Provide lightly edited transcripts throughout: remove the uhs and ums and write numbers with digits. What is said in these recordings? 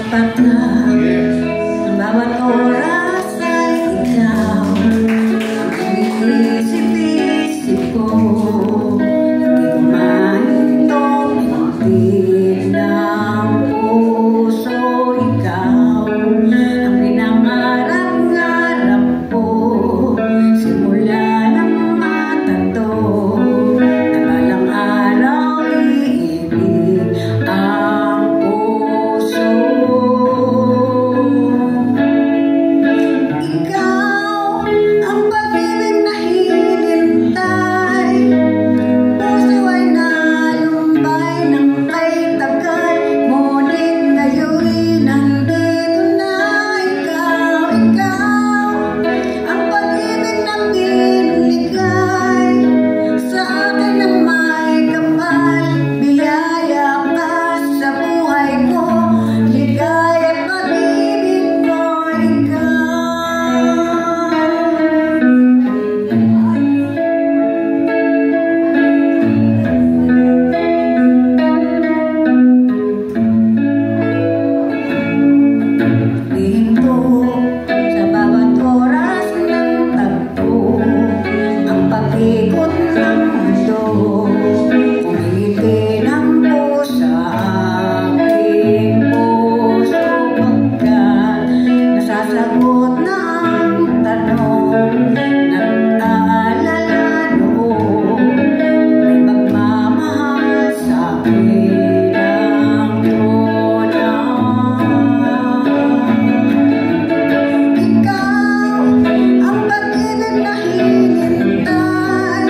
sapat na ang bawat oras ay ikaw ang inisip-isip ko. Hindi ko mahinto pinagpil ng puso. Ikaw ang pinangarap-ngarap ko simula ng matato. Nagalang araw iibig ang puso. Ikaw ang pag-ibig na hinintay. Puso ay nalumbay ng kay tagal, ngunit ngayon'y nandito na. Ikaw ang pag-ibig na binigay sa akin na may kapal. Biyaya ka sa buhay ko, ligaya at pag-ibig ko. Hinto sa bawat oras ng tagpo, ang pag-ikot ng mundo. Kumiti ng pusa aking puso pagkat nasasagot na ang tanong. Nag-aalala noon may magmamahal sa akin ang ikaw ang pag-ibig na hinintay.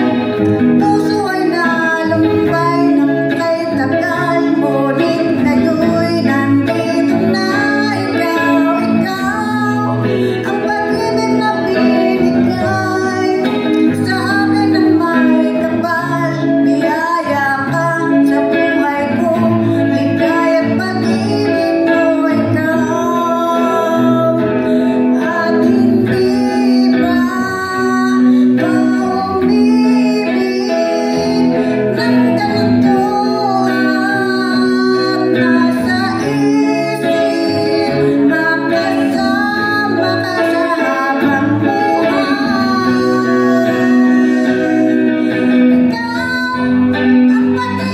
Puso ay nalumbay ng kay tagal, ngunit ngayon'y nandito na. Ikaw ang pag-ibig na binigay sa akin na may kapal. Biyaya ka sa buhay ko, ligaya at pag-ibig ko. At hindi ba umibig ng ganito at nasa isip makasama ka sa habang buhay? Ikaw ang pag-ibig